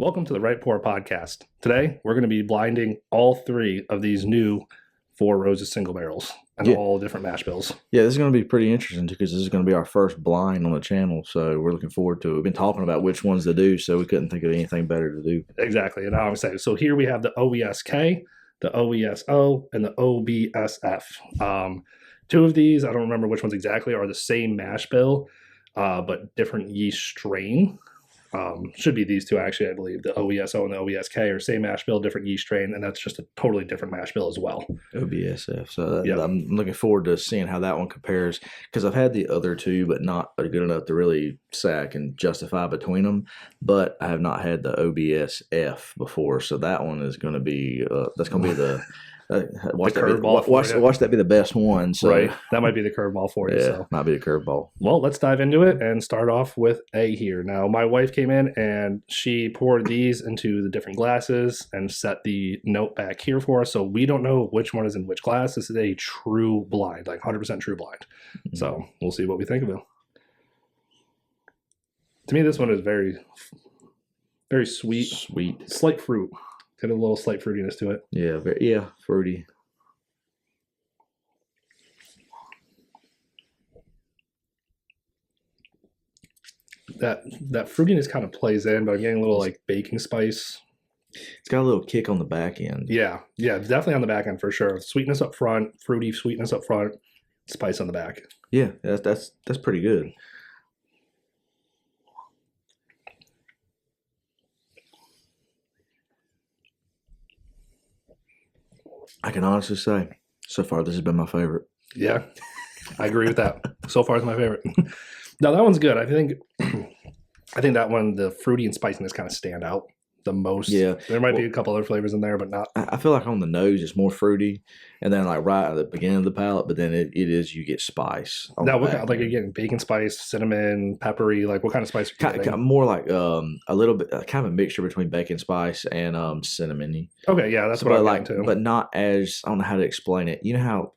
Welcome to the Right Pour podcast. Today, we're going to be blinding all three of these new Four Roses single barrels and all different mash bills. Yeah, this is going to be pretty interesting because this is going to be our first blind on the channel, so we're looking forward to it. We've been talking about which ones to do, so we couldn't think of anything better to do. Exactly, and I'm excited. So here we have the OESK, the OESO, and the OBSF. Two of these, I don't remember which ones exactly, are the same mash bill, but different yeast strain. Should be these two, actually, I believe. The OESO and the OESK are same mash bill, different yeast strain, and that's just a totally different mash bill as well. OBSF. So I'm looking forward to seeing how that one compares because I've had the other two, but not good enough to really say I can justify between them. But I have not had the OBSF before, so that one is going to be that's going to be the watch that be the best one. So right, that might be the curveball for you. Yeah, so might be the curveball. Well, let's dive into it and start off with A here. Now, my wife came in and she poured these into the different glasses and set the note back here for us. So we don't know which one is in which glass. This is a true blind, like 100% true blind. Mm-hmm. So we'll see what we think of it. To me, this one is very, very sweet. Slight fruit. Got a little slight fruitiness to it. Yeah, fruity. That fruitiness kind of plays in, but I'm getting a little like baking spice. It's got a little kick on the back end. Yeah, definitely on the back end for sure. Sweetness up front, fruity sweetness up front, spice on the back. Yeah, that's pretty good. I can honestly say, so far this has been my favorite. Yeah, I agree with that. So far it's my favorite. Now that one's good. I think that one, the fruity and spiciness kind of stand out the most. Yeah. There might be a couple other flavors in there, but not. I feel like on the nose it's more fruity, and then like right at the beginning of the palate, but then you get spice. Now, what kind, like you're getting bacon spice, cinnamon, peppery, like what kind of spice are you getting? More like a little bit, kind of a mixture between bacon spice and cinnamony. Okay, yeah, that's what I like too. But not as, I don't know how to explain it. You know how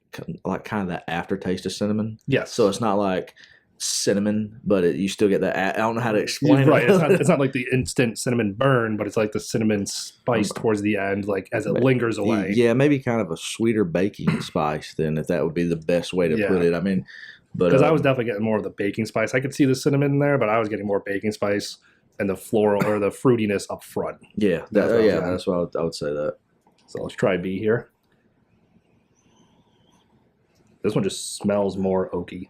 like kind of that aftertaste of cinnamon? Yes. So it's not like cinnamon, but you still get that. I don't know how to explain it. Right, it's not like the instant cinnamon burn, but it's like the cinnamon spice towards the end, like as it lingers away. Yeah, maybe kind of a sweeter baking spice then, if that would be the best way to put it. I mean, but because I was definitely getting more of the baking spice. I could see the cinnamon in there, but I was getting more baking spice and the floral or the fruitiness up front. Yeah, that's why I would say that. So let's try B here. This one just smells more oaky.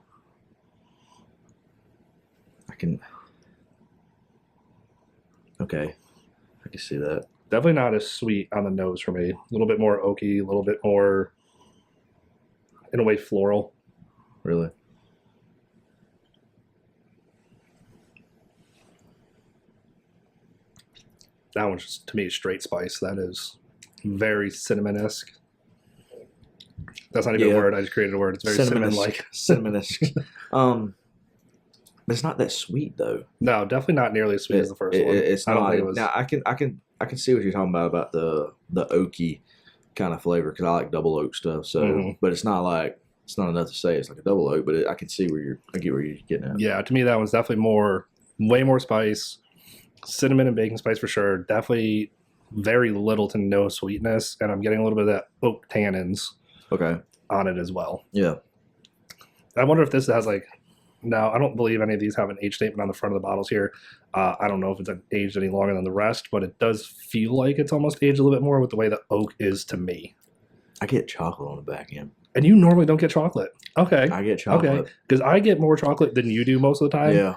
Okay, I can see that. Definitely not as sweet on the nose for me. A little bit more oaky, a little bit more, in a way, floral. Really? That one's just, to me, straight spice. That is very cinnamon-esque. That's not even a word. I just created a word. It's very cinnamon-like. Cinnamon-esque. But it's not that sweet though. No, definitely not nearly as sweet as the first one. It's not. Now I can see what you're talking about the oaky kind of flavor because I like double oak stuff. So, but it's not enough to say it's like a double oak. But I can see I get where you're getting at. Yeah, to me that one's definitely way more spice, cinnamon and baking spice for sure. Definitely very little to no sweetness, and I'm getting a little bit of that oak tannins. Okay. On it as well. Yeah. I wonder if this has like. Now, I don't believe any of these have an age statement on the front of the bottles here. I don't know if it's aged any longer than the rest, but it does feel like it's almost aged a little bit more with the way the oak is to me. I get chocolate on the back end. And you normally don't get chocolate. Okay. I get chocolate. Okay. Because I get more chocolate than you do most of the time. Yeah.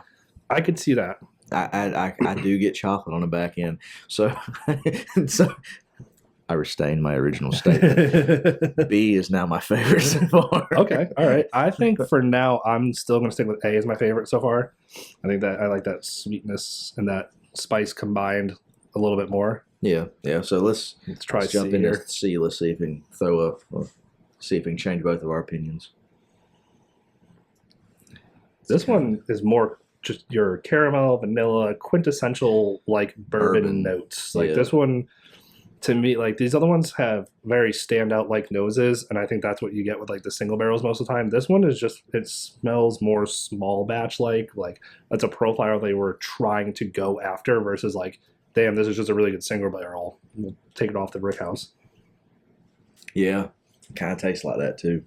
I could see that. I do get chocolate on the back end. So I restain my original statement. B is now my favorite so far. Okay, all right. I think for now, I'm still going to stick with A as my favorite so far. I think that I like that sweetness and that spice combined a little bit more. Yeah. So let's jump into C. Let's see if we can see if we can change both of our opinions. This one is more just your caramel, vanilla, quintessential like bourbon notes. Like this one. To me, like these other ones have very standout like noses, and I think that's what you get with like the single barrels most of the time. This one is just, it smells more small batch like that's a profile they were trying to go after versus like damn, this is just a really good single barrel. We'll take it off the brick house. Yeah, kind of tastes like that too.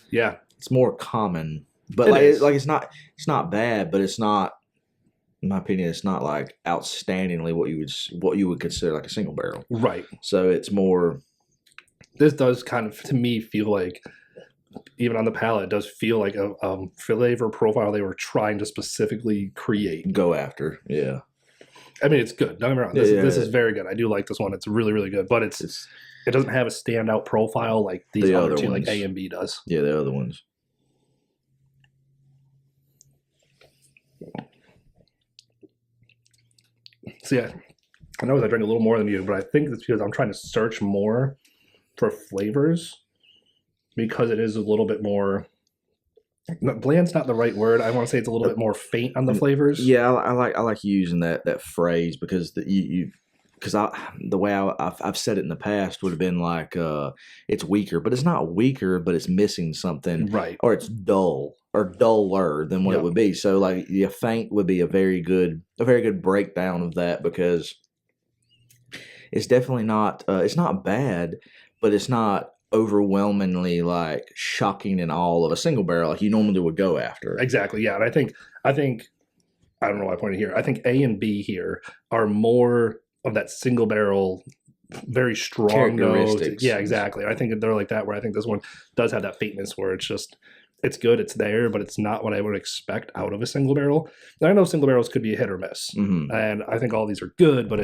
Yeah, it's more common, but it's not bad, but it's not. In my opinion, it's not like outstandingly what you would consider like a single barrel. Right. So it's more. This does kind of, to me, feel like, even on the palate, it does feel like a flavor profile they were trying to specifically create. Go after, yeah. I mean, it's good. Don't get me wrong. This is very good. I do like this one. It's really, really good. But it doesn't have a standout profile like these other two, ones. Like A and B does. Yeah, the other ones. So yeah, I know I drink a little more than you, but I think it's because I'm trying to search more for flavors because it is a little bit more. Bland's not the right word. I want to say it's a little bit more faint on the flavors. Yeah, I like using that phrase because the way I've said it in the past would have been like it's weaker, but it's not weaker, but it's missing something, right? Or it's dull or duller than what it would be. So like faint would be a very good breakdown of that because it's definitely not it's not bad, but it's not overwhelmingly like shocking in all of a single barrel like you normally would go after. Exactly, yeah. And I think I don't know why I pointed here. I think A and B here are more of that single barrel, very strong characteristics. Yeah, exactly. I think they're like that. Where I think this one does have that faintness where it's good, it's there, but it's not what I would expect out of a single barrel. And I know single barrels could be a hit or miss, and I think all these are good, but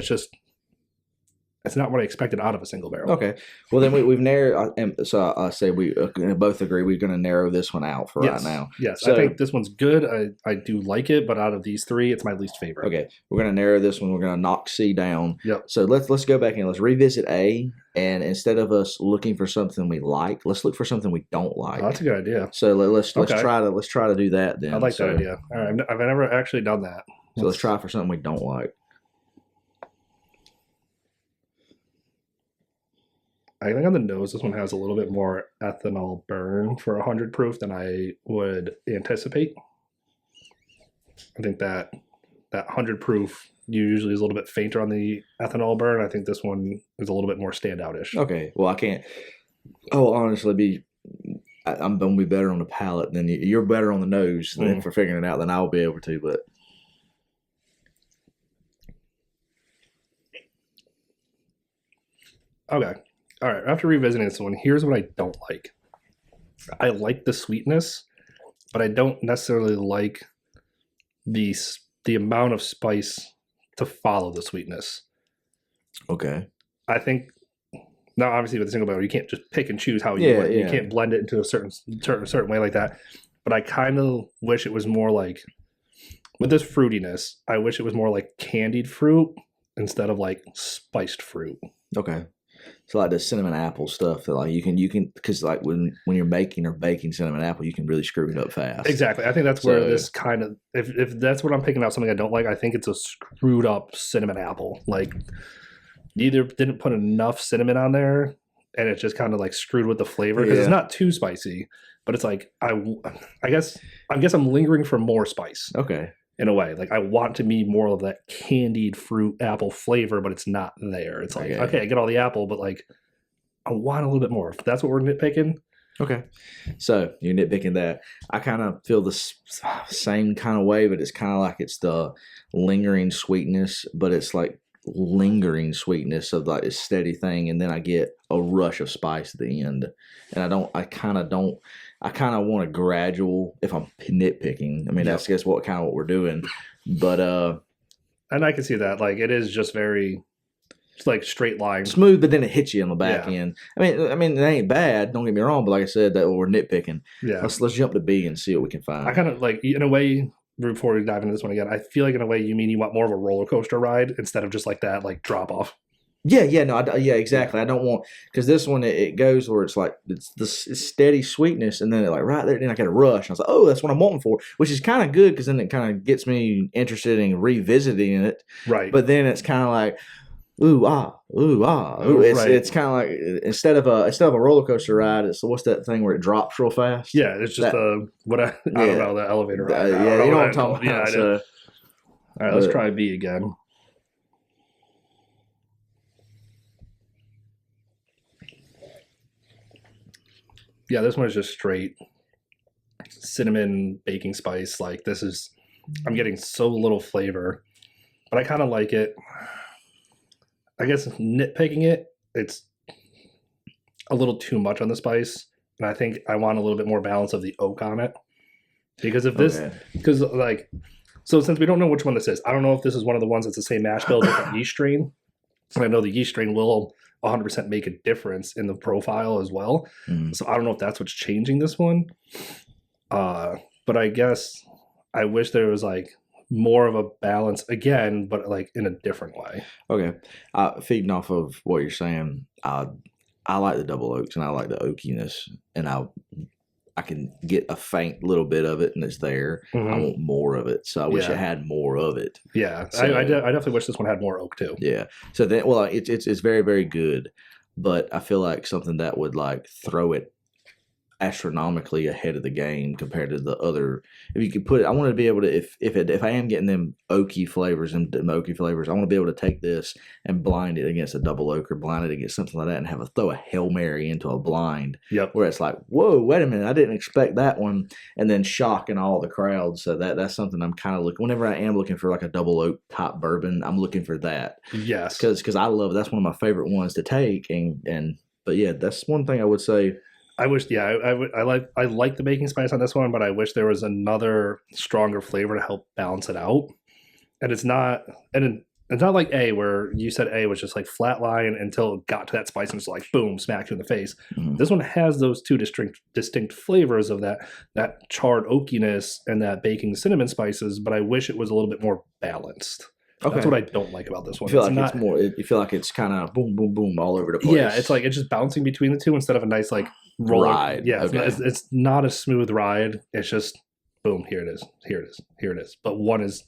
it's not what I expected out of a single barrel. Okay. Well, then we've narrowed. So I say we both agree we're going to narrow this one out for right now. Yes. So, I think this one's good. I do like it, but out of these three, it's my least favorite. Okay. We're going to narrow this one. We're going to knock C down. Yep. So let's go back and let's revisit A. And instead of us looking for something we like, let's look for something we don't like. Oh, that's a good idea. So let's try to do that then. I like that idea. All right. I've never actually done that. So let's try for something we don't like. I think on the nose, this one has a little bit more ethanol burn for 100 proof than I would anticipate. I think that 100 proof usually is a little bit fainter on the ethanol burn. I think this one is a little bit more standout-ish. Okay. Well, I'll honestly I'm going to be better on the palate than you're better on the nose than for figuring it out than I'll be able to, but. Okay. All right, after revisiting this one, here's what I don't like. I like the sweetness, but I don't necessarily like the amount of spice to follow the sweetness. Okay. I think now, obviously, with a single barrel, you can't just pick and choose how you want. You can't blend it into a certain way like that. But I kind of wish it was more like, with this fruitiness, I wish it was more like candied fruit instead of like spiced fruit. Okay. So like the cinnamon apple stuff that like you can because like when you're making or baking cinnamon apple, you can really screw it up fast. Exactly. I think that's where this kind of if that's what I'm picking out something I don't like, I think it's a screwed up cinnamon apple. Like you either didn't put enough cinnamon on there and it's just kind of like screwed with the flavor because it's not too spicy, but it's like I guess I'm lingering for more spice. Okay. In a way, like I want to be more of that candied fruit apple flavor, but it's not there. It's like, okay, I get all the apple, but like I want a little bit more. If that's what we're nitpicking. Okay. So you're nitpicking that. I kind of feel the same kind of way, but it's kind of like it's the lingering sweetness, but it's like lingering sweetness of like a steady thing. And then I get a rush of spice at the end. And I kind of want a gradual, if I'm nitpicking. I mean, that's I guess what we're doing. But and I can see that. Like it is just very it's like straight line. Smooth, but then it hits you on the back end. I mean, it ain't bad, don't get me wrong, but like I said, that we're nitpicking. Yeah. Let's jump to B and see what we can find. I kind of like in a way, before we dive into this one again, I feel like in a way you mean you want more of a roller coaster ride instead of just like that like drop off. Yeah, exactly. I don't want because this one it goes where it's like it's the steady sweetness, and then it like right there, then I get a rush. And I was like, oh, that's what I'm wanting for, which is kind of good because then it kind of gets me interested in revisiting it. Right. But then it's kind of like, ooh ah. It's kind of like instead of a roller coaster ride, it's what's that thing where it drops real fast? Yeah, it's just I don't know, the elevator ride. You know what I'm talking about. All right, let's try B again. Yeah, this one is just straight cinnamon baking spice. Like this is, I'm getting so little flavor, but I kind of like it. I guess nitpicking it, it's a little too much on the spice, and I think I want a little bit more balance of the oak on it. Because if this, because like, so since we don't know which one this is, I don't know if this is one of the ones that's the same mash bill, different yeast strain. And I know the yeast strain will 100% make a difference in the profile as well. So I don't know if that's what's changing this one. But I guess I wish there was like more of a balance again, but like in a different way. Okay. Feeding off of what you're saying, I like the double oaks and I like the oakiness, and I can get a faint little bit of it and it's there. I want more of it. So I wish it had more of it. Yeah. So, I definitely wish this one had more oak too. Yeah. So then, well, it's very, very good, but I feel like something that would like throw it astronomically ahead of the game compared to the other. If you could put it, I want to be able to, if I am getting them oaky flavors, I want to be able to take this and blind it against a double oak or blind it against something like that and throw a Hail Mary into a blind. Yep. Where it's like, whoa, wait a minute, I didn't expect that one, and then shocking all the crowd. So that's something I'm kind of looking. Whenever I am looking for like a double oak top bourbon, I'm looking for that. Yes. Because I love, that's one of my favorite ones to take, but yeah, that's one thing I would say. I wish, I like the baking spice on this one, but I wish there was another stronger flavor to help balance it out. And it's not like A, where you said A was just like flatline until it got to that spice and it's like boom, smacked you in the face. This one has those two distinct flavors of that charred oakiness and that baking cinnamon spices, but I wish it was a little bit more balanced. Okay. That's what I don't like about this one. You feel like it's kind of boom, boom, boom all over the place. Yeah, it's like it's just bouncing between the two instead of a nice like roller ride. Yeah, it's not a smooth ride. It's just boom, here it is, here it is, here it is. But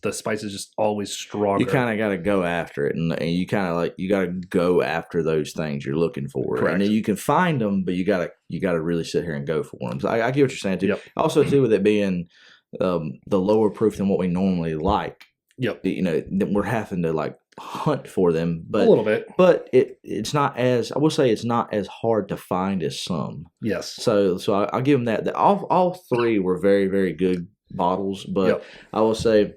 the spice is just always stronger. You kind of got to go after it, and you kind of you got to go after those things you're looking for. Correct. And you can find them, but you got to really sit here and go for them. So I get what you're saying too. Yep. Also too, with it being the lower proof than what we normally like. Yep. We're having to like hunt for them, but a little bit. But it's not as, I will say, it's not as hard to find as some. Yes. So I'll give them that. All three were very, very good bottles, but I will say,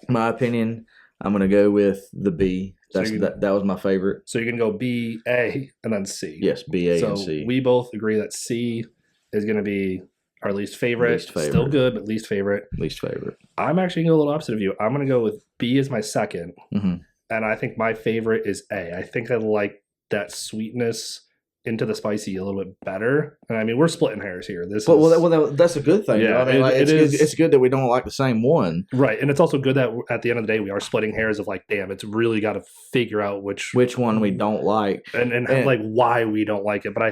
in my opinion, I'm going to go with the B. That was my favorite. So you can go B, A, and then C. Yes, B, A, and C. We both agree that C is going to be our least favorite. Still good, but least favorite. Least favorite. I'm actually going to go a little opposite of you. I'm going to go with B as my second. And I think my favorite is A. I think I like that sweetness into the spicy a little bit better. And I mean, we're splitting hairs here. Well, that's a good thing. Yeah, I mean, it's good that we don't like the same one. Right. And it's also good that at the end of the day, we are splitting hairs of like, damn, it's really got to figure out which one we don't like. And like why we don't like it. But I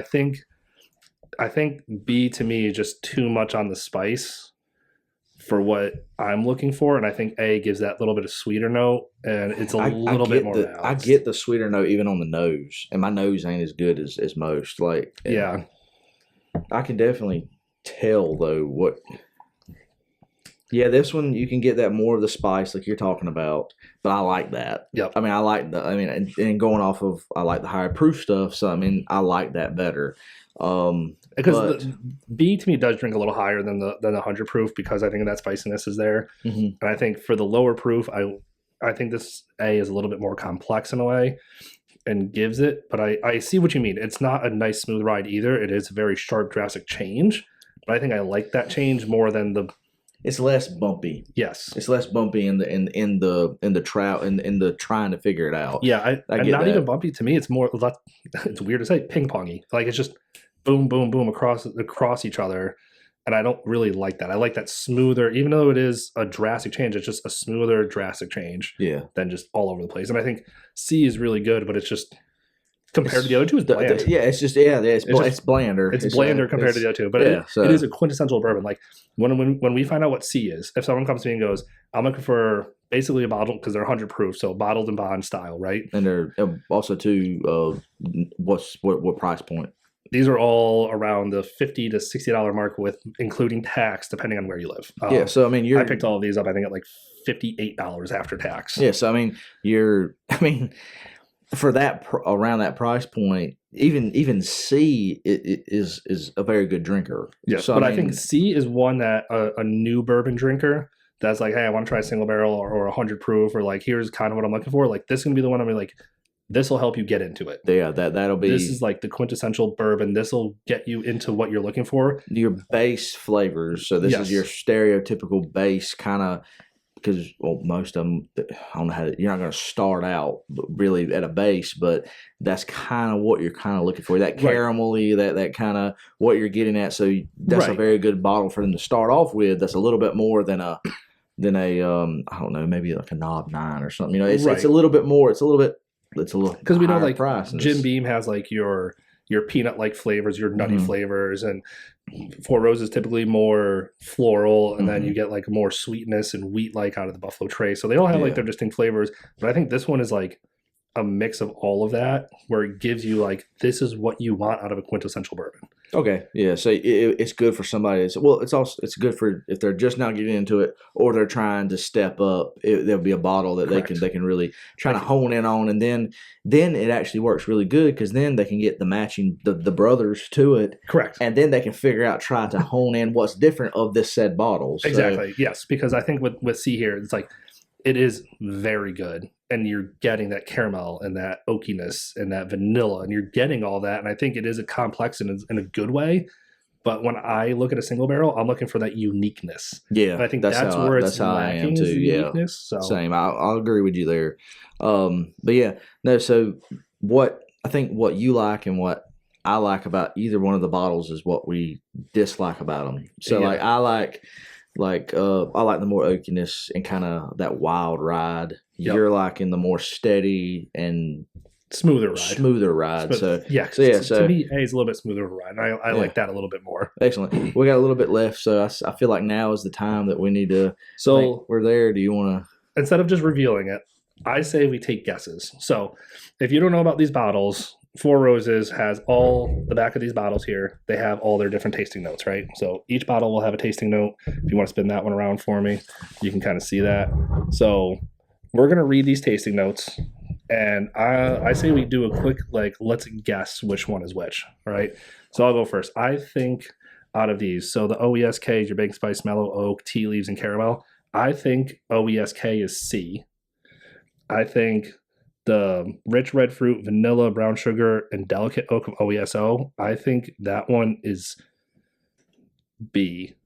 think B to me is just too much on the spice for what I'm looking for, and I think A gives that little bit of sweeter note, and it's a little bit more balanced. I get the sweeter note even on the nose, and my nose ain't as good as most. Like, yeah, I can definitely tell though what. Yeah, this one you can get that more of the spice like you're talking about, but I like that. Yep. I mean, and going off of, I like the higher proof stuff, so I mean, I like that better. Because the B to me does drink a little higher than the 100 proof because I think that spiciness is there, and I think for the lower proof, I think this A is a little bit more complex in a way, and gives it. But I see what you mean. It's not a nice smooth ride either. It is a very sharp, drastic change, but I think I like that change more than the. It's less bumpy. Yes, it's less bumpy in the trout in the trying to figure it out. Yeah, I get not that. Even bumpy to me. It's more. It's weird to say ping pongy. Like it's just boom, boom, boom across each other, and I don't really like that. I like that smoother, even though it is a drastic change. It's just a smoother, drastic change. Yeah, than just all over the place. And I think C is really good, but it's just. Compared to the other two, it's bland. It's blander. It's blander compared to the other two, but it is a quintessential bourbon. Like when we find out what C is, if someone comes to me and goes, "I'm looking for basically a bottle because they're 100 proof, so bottled and bond style, right?" And they're also too. What price point? These are all around the $50 to $60 mark, with including tax, depending on where you live. Yeah, so I mean, I picked all of these up, I think, at like $58 after tax. Yeah, so I mean, for that around that price point, even C is a very good drinker. Yes, so, but I think C is one that a new bourbon drinker that's like, hey, I want to try a single barrel or 100 proof, or like, here's kind of what I'm looking for. Like, this is gonna be the one I'm like, this will help you get into it. Yeah, that'll be. This is like the quintessential bourbon. This will get you into what you're looking for. Your base flavors. So this is your stereotypical base kind of. Because most of them, I don't know how you're not going to start out really at a base, but that's kind of what you're kind of looking for. That caramelly, that kind of what you're getting at. So that's a very good bottle for them to start off with. That's a little bit more than a I don't know, maybe like a Knob 9 or something. You know, it's a little bit more. It's a little because we know like price. Jim Beam has like your peanut like flavors, your nutty flavors, and Four Roses typically more floral, and then you get like more sweetness and wheat like out of the Buffalo Trace. So they all have like their distinct flavors, but I think this one is like a mix of all of that, where it gives you like, this is what you want out of a quintessential bourbon. Okay, yeah, so it's good for somebody. It's good for if they're just now getting into it, or they're trying to step up. There'll be a bottle that they can really try to hone in on, and then it actually works really good, because then they can get the matching the brothers to it. Correct, and then they can try to hone in what's different of this said bottle. So, exactly, yes, because I think with C here, it's like it is very good, and you're getting that caramel and that oakiness and that vanilla, and you're getting all that. And I think it is a complex in a good way. But when I look at a single barrel, I'm looking for that uniqueness. Yeah, and I think that's where it's lacking. I am too. Uniqueness. So. Same. I'll agree with you there. But yeah, no. So what you like and what I like about either one of the bottles is what we dislike about them. So like I like the more oakiness and kind of that wild ride. Yep. You're liking the more steady and smoother ride. So to me, it's a little bit smoother ride. And I like that a little bit more. Excellent. We got a little bit left, so I feel like now is the time that we need to. So we're there. Do you want to? Instead of just revealing it, I say we take guesses. So if you don't know about these bottles, Four Roses has all the back of these bottles here. They have all their different tasting notes, right? So each bottle will have a tasting note. If you want to spin that one around for me, you can kind of see that. So we're going to read these tasting notes, and I say we do a quick, like, let's guess which one is which, all right? So I'll go first. I think out of these, so the OESK is your bacon spice, mellow oak, tea leaves, and caramel. I think OESK is C. I think the rich red fruit, vanilla, brown sugar, and delicate oak of OESO, I think that one is B.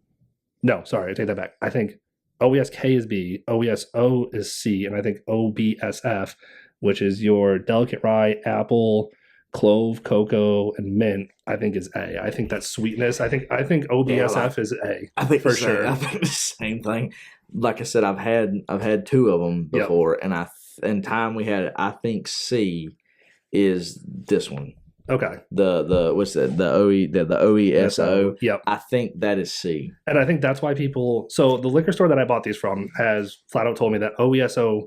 No, sorry, I take that back. I think OESK is B, OESO is C, and I think OBSF, which is your delicate rye, apple, clove, cocoa, and mint, I think is A. I think that sweetness. I think OBSF is A. I think for sure. I think the same thing. Like I said, I've had two of them before, and in time we had it. I think C is this one. Okay. The what's that? The OESO. Yep. I think that is C. And I think that's why people. So the liquor store that I bought these from has flat out told me that OESO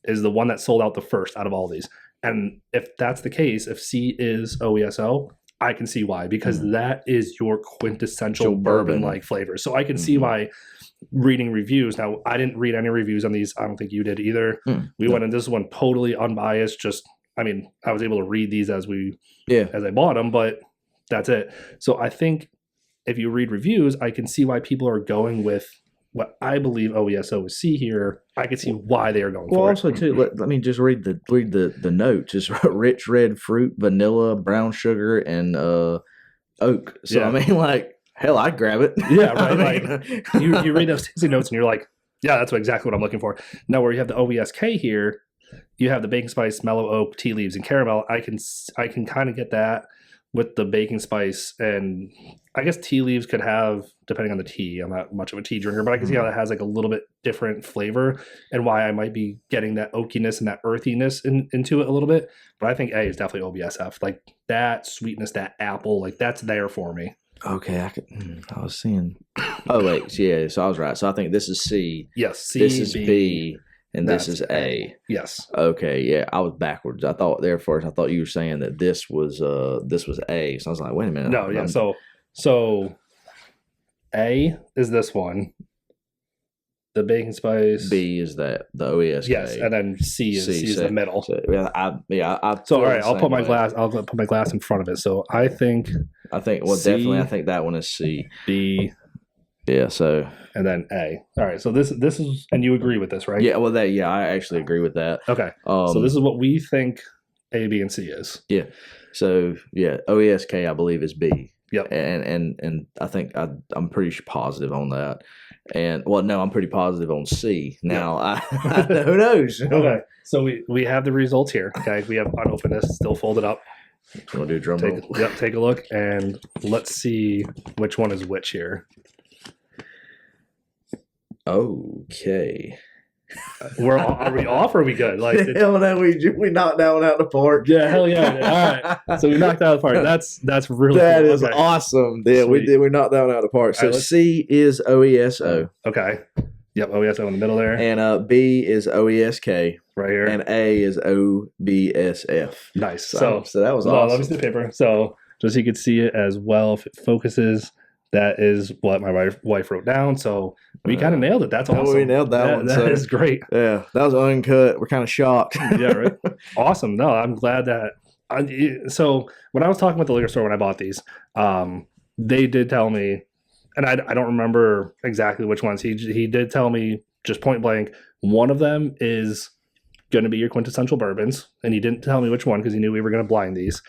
is the one that sold out the first out of all these. And if that's the case, if C is OESO, I can see why, because that is your quintessential bourbon-like flavor. So I can see why. Reading reviews. Now, I didn't read any reviews on these. I don't think you did either. We went in this one totally unbiased. I was able to read these as I bought them, but that's it. So I think if you read reviews, I can see why people are going with what I believe OESO is C here. I can see why they are going for it. Well, also too, let me just read the notes. It's rich red fruit, vanilla, brown sugar, and oak. So I mean, like. Hell, I'd grab it. Yeah, right. Like, you read those tasting notes and you're like, yeah, that's exactly what I'm looking for. Now, where you have the OESK here, you have the bacon spice, mellow oak, tea leaves, and caramel. I can kind of get that with the bacon spice, and I guess tea leaves could have, depending on the tea. I'm not much of a tea drinker, but I can see how that has like a little bit different flavor, and why I might be getting that oakiness and that earthiness into it a little bit. But I think A is definitely OBSF. Like that sweetness, that apple, like that's there for me. Okay, I was seeing. Oh wait, yeah. So I was right. So I think this is C. Yes, C. This is B, and this is A. Yes. Okay, yeah, I was backwards. I thought you were saying that this was A. So I was like, wait a minute. No, yeah. So A is this one. The baking spice. B is the OESK. Yes, and then C is the middle. So, I so all right, I'll put my glass in front of it. So I think definitely I think that one is C. B. Yeah, so and then A. All right, so this is, and you agree with this, right? Yeah, well, I actually agree with that. Okay, so this is what we think A, B, and C is. Yeah, so yeah, OESK I believe is B. Yep, and I think I'm pretty positive on that. And well, no, I'm pretty positive on C. Now, who knows? Okay, so we have the results here. Okay, we have unopened this, still folded up. You want to do a drum roll? Yep, take a look, and let's see which one is which here. Okay. Are we off or are we good? Like hell no, we knocked that one out of the park. Yeah, hell yeah. All right. So we knocked out of the park. That's really that cool. is awesome. Yeah, Sweet. we knocked that one out of the park. So C is OESO. Okay. Yep, OESO in the middle there. And B is OESK. Right here. And A is OBSF. Nice. So that was awesome. Let me see the paper. So just so you can see it as well, if it focuses, that is what my wife wrote down. So we kind of nailed it. That's awesome. We nailed that one. That is great. Yeah, that was uncut. We're kind of shocked. Yeah, right. Awesome. No, I'm glad that. So when I was talking with the liquor store when I bought these, they did tell me, and I don't remember exactly which ones. He did tell me just point blank, one of them is going to be your quintessential bourbons, and he didn't tell me which one because he knew we were going to blind these.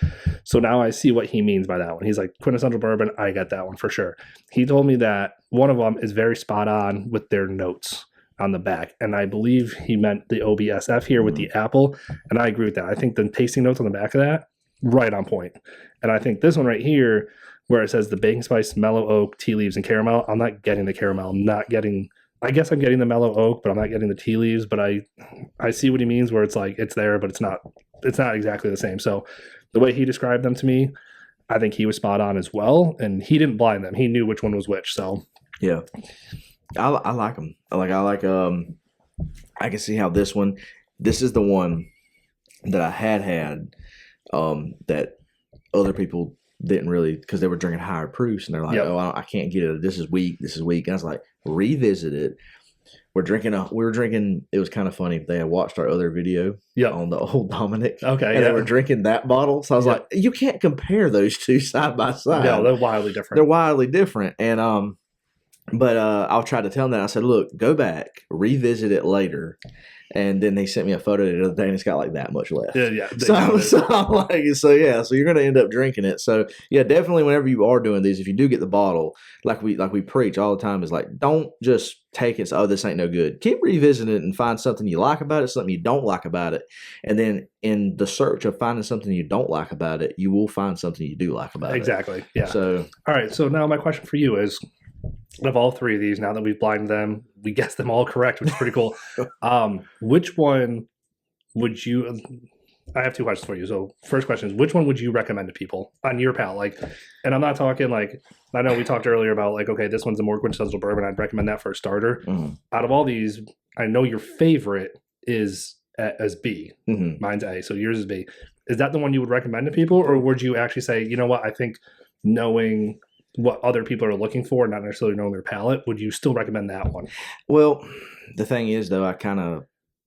So now I see what he means by that one. He's like, quintessential bourbon, I get that one for sure. He told me that one of them is very spot on with their notes on the back, and I believe he meant the OBSF here with the apple, and I agree with that. I think the tasting notes on the back of that, right on point. And I think this one right here, where it says the baking spice, mellow oak, tea leaves, and caramel, I'm not getting the caramel. I guess I'm getting the mellow oak, but I'm not getting the tea leaves. But I see what he means, where it's like it's there, but it's not exactly the same. So the way he described them to me, I think he was spot on as well. And he didn't blind them; he knew which one was which. So yeah, I like them. I can see how this is the one that I had that other people didn't really, because they were drinking higher proofs, and they're like, oh, I can't get it. This is weak. And I was like, revisit it. We were drinking. It was kind of funny. They had watched our other video on the old Dominic. Okay. And they were drinking that bottle. So I was like, you can't compare those two side by side. No, they're wildly different. And, but I'll try to tell them that. I said, look, go back, revisit it later. And then they sent me a photo the other day, and it's got like that much left. Yeah. So I'm like, so you're going to end up drinking it. So yeah, definitely whenever you are doing these, if you do get the bottle, like we preach all the time, is like, don't just take it. So, this ain't no good. Keep revisiting it and find something you like about it, something you don't like about it. And then in the search of finding something you don't like about it, you will find something you do like about it. Exactly. Yeah. So, all right. So now my question for you is, of all three of these, now that we've blinded them, we guessed them all correct, which is pretty cool. Which one would you? I have two questions for you. So, first question is, which one would you recommend to people on your palate? Like, and I'm not talking like, I know we talked earlier about like, okay, this one's a more quintessential bourbon. I'd recommend that for a starter. Mm-hmm. Out of all these, I know your favorite is as B. Mm-hmm. Mine's A. So yours is B. Is that the one you would recommend to people, or would you actually say, you know what, I think knowing what other people are looking for, not necessarily knowing their palate, would you still recommend that one? Well, the thing is, though, I kind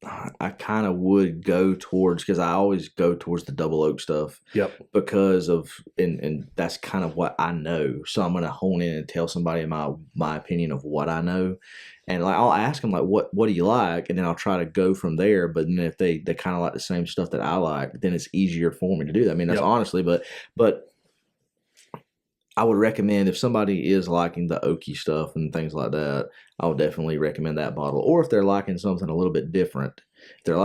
of would go towards, because I always go towards the double oak stuff. Yep. Because of, and that's kind of what I know. So I'm going to hone in and tell somebody my opinion of what I know. And like, I'll ask them like, what do you like? And then I'll try to go from there. But then if they kind of like the same stuff that I like, then it's easier for me to do that. I mean, that's honestly, but I would recommend, if somebody is liking the oaky stuff and things like that, I would definitely recommend that bottle. Or if they're liking something a little bit different, if they're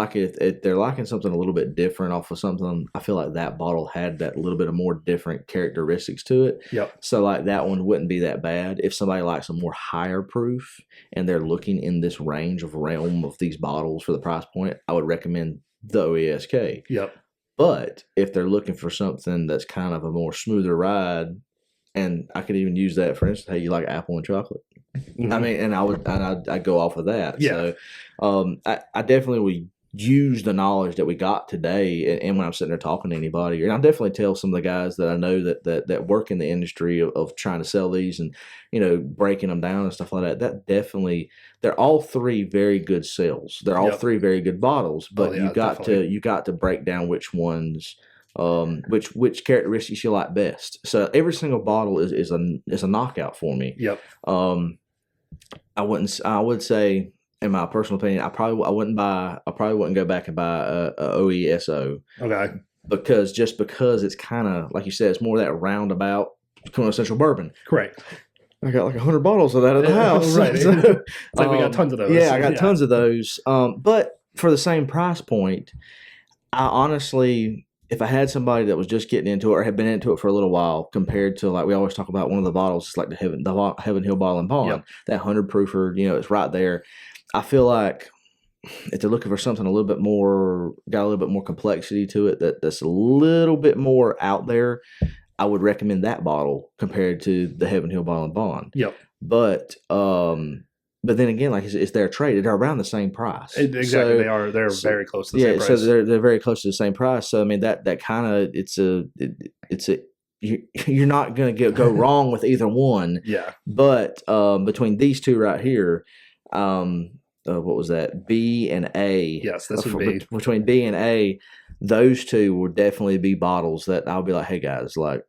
liking something a little bit different off of something, I feel like that bottle had that little bit of more different characteristics to it. Yep. So like that one wouldn't be that bad. If somebody likes a more higher proof and they're looking in this realm of these bottles for the price point, I would recommend the OESK. Yep. But if they're looking for something that's kind of a more smoother ride, and I could even use that, for instance, hey, you like apple and chocolate? I mean, and I'd go off of that. Yeah. So, I definitely would use the knowledge that we got today, and when I'm sitting there talking to anybody, and I definitely tell some of the guys that I know that work in the industry of trying to sell these and breaking them down and stuff like that. That definitely, they're all three very good sales. They're all three very good bottles, but you got to break down which ones. Which characteristics you like best. So every single bottle is a knockout for me. Yep. I would say, in my personal opinion, I probably wouldn't go back and buy a OESO. Okay. Because it's kind of like you said, it's more that roundabout quintessential bourbon. Correct. I got like 100 bottles of that at the house. Right. So, it's like we got tons of those. Yeah, I got tons of those. But for the same price point, I honestly, if I had somebody that was just getting into it or had been into it for a little while, compared to, like we always talk about, one of the bottles, it's like the Heaven Hill Bottle and Bond, that 100 proofer, it's right there. I feel like if they're looking for something got a little bit more complexity to it, that's a little bit more out there, I would recommend that bottle compared to the Heaven Hill Bottle and Bond. Yep. But then again, like it's their trade. They're around the same price. Exactly, so, they are. They're very close to the same price. Yeah, so they're very close to the same price. So I mean that kind of it's a you're not going to go wrong with either one. Yeah. But between these two right here, what was that? B and A. Yes, this would be between B and A. Those two will definitely be bottles that I'll be like, hey guys, like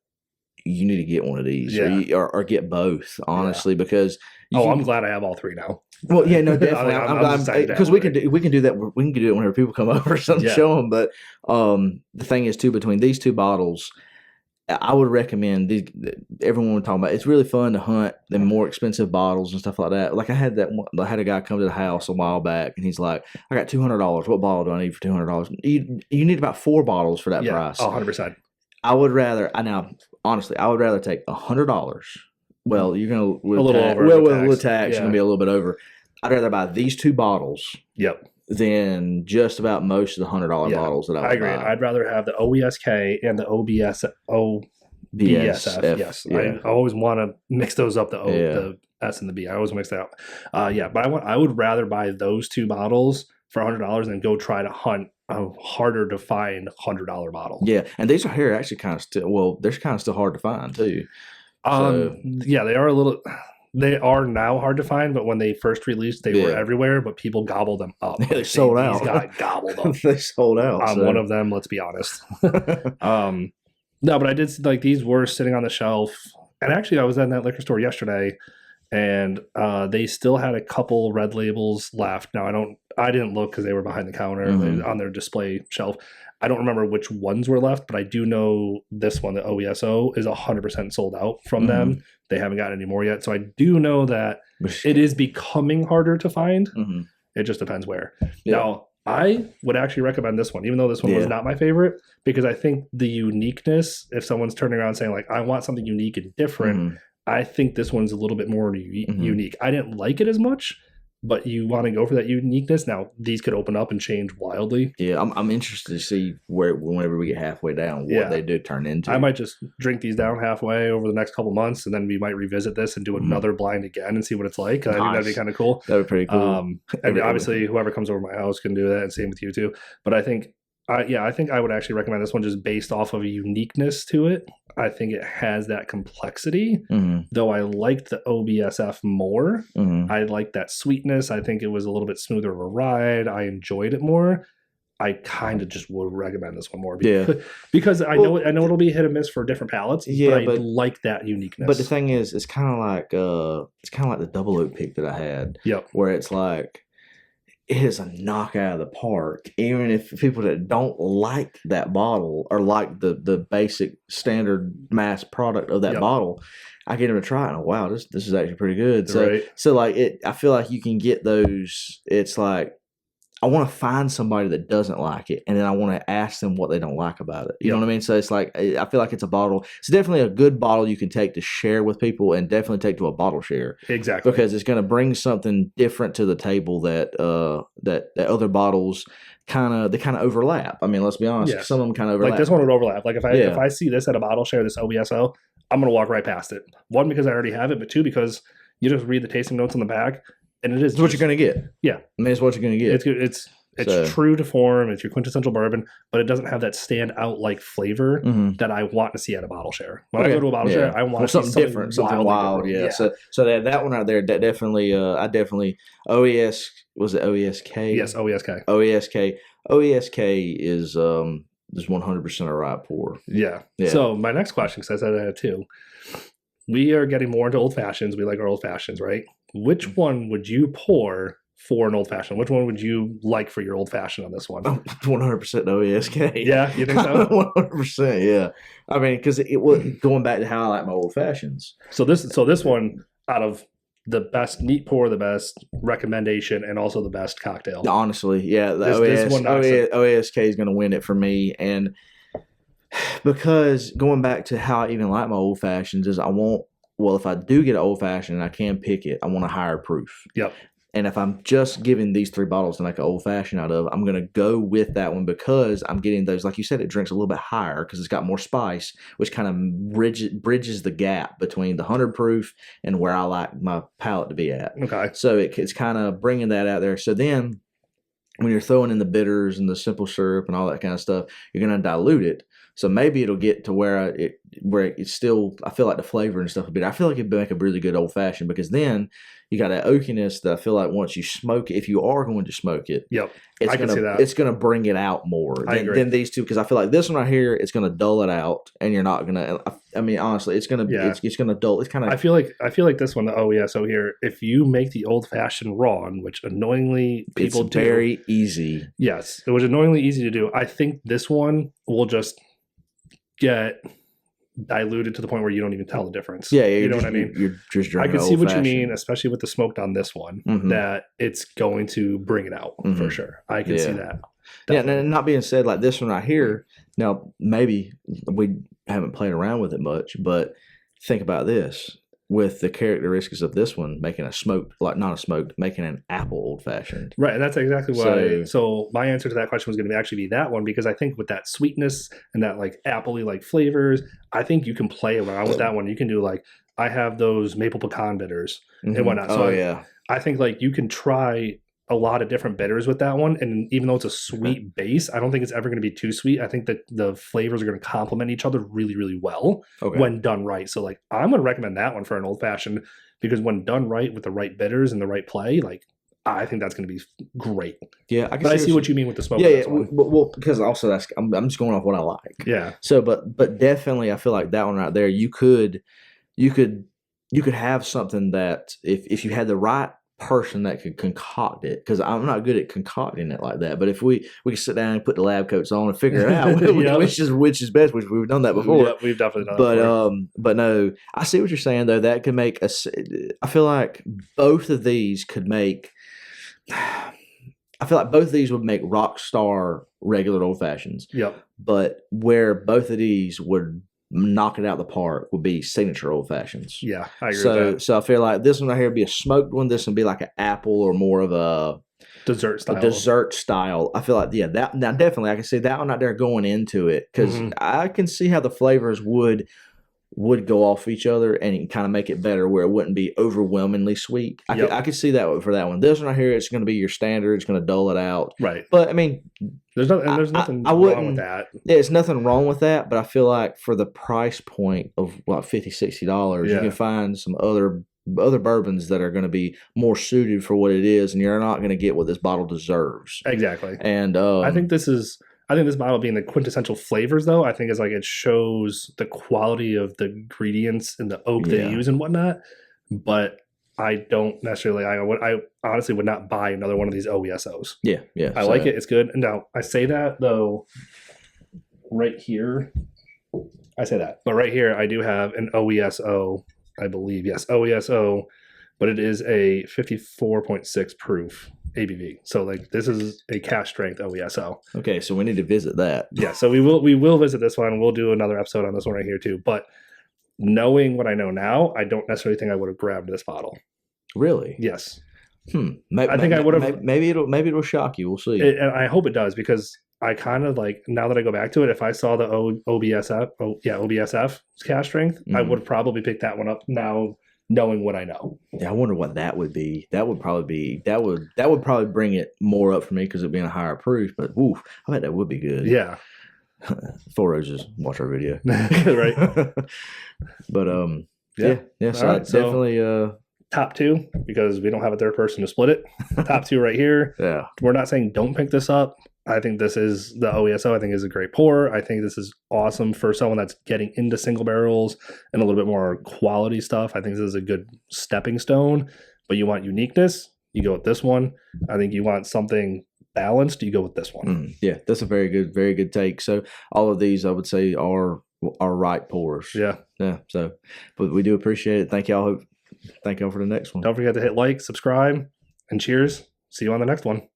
you need to get one of these, or get both, honestly, because. I'm glad I have all three now. Well, yeah, no, definitely. I'm glad because we can do that. We can do it whenever people come over or something, show them. But the thing is, too, between these two bottles, I would recommend everyone we're talking about. It's really fun to hunt the more expensive bottles and stuff like that. Like I had a guy come to the house a while back, and he's like, "I got $200. What bottle do I need for $200?" You need about 4 bottles for that price. 100%. I would rather take $100. Well, you're going to a little over. Well, with a little tax, you're going to be a little bit over. I'd rather buy these 2 bottles. Yep. Than just about most of the $100 bottles that I agree. I'd rather have the OESK and the OBSF. Yes. I always want to mix those up. The S and the B. I always mix that up. But I would rather buy those 2 bottles for $100 than go try to hunt a harder to find $100 bottle. Yeah, and these are here actually kind of still. Well, they're kind of still hard to find too. They are a little. They are now hard to find, but when they first released, they were everywhere. But people gobbled them up. They sold out. These guys gobbled them. They sold out. I'm one of them. Let's be honest. No, but I did like these were sitting on the shelf, and actually, I was in that liquor store yesterday, and they still had a couple red labels left. Now I didn't look because they were behind the counter on their display shelf. I don't remember which ones were left, but I do know this one, the OESO, is 100% sold out from them. They haven't gotten any more yet. So I do know that it is becoming harder to find. It just depends where. Yeah. Now, I would actually recommend this one, even though this one was not my favorite, because I think the uniqueness, if someone's turning around saying, like, I want something unique and different, I think this one's a little bit more unique. I didn't like it as much, but you want to go for that uniqueness. Now, these could open up and change wildly. Yeah, I'm interested to see whenever we get halfway down, what they do turn into. I might just drink these down halfway over the next couple months, and then we might revisit this and do another blind again and see what it's like. Nice. I think that'd be kind of cool. That'd be pretty cool. And obviously, whoever comes over my house can do that, and same with you too. But I think I would actually recommend this one just based off of a uniqueness to it. I think it has that complexity, though I liked the OBSF more. I liked that sweetness. I think it was a little bit smoother of a ride. I enjoyed it more. I kind of just would recommend this one more because I know it'll be hit and miss for different palates. But I like that uniqueness. But the thing is, it's kind of like the double oak pick that I had. Yep. Where it's like, it is a knock out of the park. Even if people that don't like that bottle or like the basic standard mass product of that bottle, I get them to try it and wow, this is actually pretty good. So like I feel like you can get those. It's like I want to find somebody that doesn't like it, and then I want to ask them what they don't like about it. You know what I mean? So it's like I feel like it's a bottle. It's definitely a good bottle you can take to share with people, and definitely take to a bottle share. Exactly, because it's going to bring something different to the table that other bottles kind of overlap. I mean, let's be honest. Some of them kind of overlap. Like this one would overlap. Like if I see this at a bottle share, this OBSO, I'm going to walk right past it. One, because I already have it, but 2, because You just read the tasting notes on the back, and it is It's what you're going to get. Yeah. I mean, it's what you're going to get. It's good. It's true to form. It's your quintessential bourbon, but it doesn't have that stand out like flavor that I want to see at a bottle share. When I go to a bottle share, I want something different, something wild. Yeah. So that one right there, that definitely, OES, was it OESK? Yes, OESK. OESK is 100% a rye pour. Yeah. So my next question, because I said I had two, we are getting more into old fashions. We like our old fashions, right? Which one would you pour for an old fashioned? Which one would you like for your old fashioned on this one? 100% OESK. Yeah, you think so? 100%. Yeah. I mean, because it was going back to how I like my old fashions. So this one, out of the best neat pour, the best recommendation, and also the best cocktail. Honestly, yeah, the OESK is going to win it for me, and because going back to how I even like my old fashions is if I do get an old fashioned and I can pick it, I want a higher proof. Yep. And if I'm just giving these 3 bottles to make an old fashioned out of, I'm going to go with that one because I'm getting those, like you said, it drinks a little bit higher because it's got more spice, which kind of bridges the gap between the 100 proof and where I like my palate to be at. Okay. So it's kind of bringing that out there. So then when you're throwing in the bitters and the simple syrup and all that kind of stuff, you're going to dilute it. So maybe it'll get to where it's still, I feel like the flavor and stuff will be. I feel like it'd make a really good old fashioned because then you got that oakiness that I feel like once you smoke it, if you are going to smoke it, I can see that. It's going to bring it out more than these two because I feel like this one right here, it's going to dull it out, and you're not going to. I mean, honestly, it's going to it's going to dull. It's kind of. I feel like this one, the OESO here, if you make the old fashioned raw, which annoyingly people do, very easy. Yes, it was annoyingly easy to do. I think this one will just get diluted to the point where you don't even tell the difference. Yeah, you know what I mean? You're just drinking. I can see what you mean, especially with the smoked on this one, that it's going to bring it out for sure. I can see that. Definitely. Yeah, and not being said, like this one right here, now maybe we haven't played around with it much, but think about this. With the characteristics of this one, making a smoked, like not a smoked, making an apple old fashioned. Right, and that's exactly why. So my answer to that question was going to actually be that one because I think with that sweetness and that like appley like flavors, I think you can play around with that one. You can do like I have those maple pecan bitters and whatnot. So I think like you can try a lot of different bitters with that one, and even though it's a sweet base, I don't think it's ever going to be too sweet. I think that the flavors are going to complement each other really, really well when done right. So like I'm going to recommend that one for an old fashioned because when done right with the right bitters and the right play, like I think that's going to be great. Yeah, I see what you mean with the smoke. Yeah, well, because also I'm just going off what I like. Yeah. So, but definitely, I feel like that one right there, you could have something that if you had the right person that could concoct it, because I'm not good at concocting it like that, but if we could sit down and put the lab coats on and figure it out which is best, which we've done that before. Yeah, we've definitely done that before. But no, I see what you're saying though. That could make I feel like both of these could make would make rock star regular old fashions. Yep. But where both of these would knock it out of the park would be signature old fashions. Yeah, I agree with that. So I feel like this one right here would be a smoked one. This one would be like an apple or more of a dessert style. I feel like that now definitely I can see that one out there going into it because I can see how the flavors would go off each other and kind of make it better where it wouldn't be overwhelmingly sweet. I could see that for that one. This one right here, it's going to be your standard. It's going to dull it out. Right. But I mean, there's nothing wrong with that. Yeah, there's nothing wrong with that. But I feel like for the price point of what $50-$60, you can find some other bourbons that are going to be more suited for what it is, and you're not going to get what this bottle deserves. Exactly. And I think this bottle being the quintessential flavors, though, I think is like it shows the quality of the ingredients and the oak they use and whatnot. But I don't necessarily. I honestly would not buy another one of these OESOs. Yeah. I like it. It's good. Now I say that though. Right here, I say that, but right here I do have an OESO. I believe OESO, but it is a 54.6 proof ABV. So like this is a cask strength OESO. Okay, so we need to visit that. Yeah, so we will visit this one. We'll do another episode on this one right here too. But knowing what I know now, I don't necessarily think I would have grabbed this bottle. Really? Yes. I think I would have. Maybe it'll shock you. We'll see. And I hope it does because I kind of like now that I go back to it. If I saw the OBSF cask strength, I would probably pick that one up now knowing what I know. Yeah, I wonder what that would be. That would probably bring it more up for me because it being a higher proof. But ooh, I bet that would be good. Yeah. 4 Roses, watch our video. Right. But yeah. So right, definitely top 2, because we don't have a third person to split it. Top 2 right here. Yeah. We're not saying don't pick this up. I think this is the OESO. I think is a great pour. I think this is awesome for someone that's getting into single barrels and a little bit more quality stuff. I think this is a good stepping stone. But you want uniqueness, you go with this one. I think you want something balanced, you go with this one. Yeah, that's a very good take. So all of these, I would say, are right pours. Yeah. So, but we do appreciate it. Thank y'all for the next one. Don't forget to hit like, subscribe, and cheers. See you on the next one.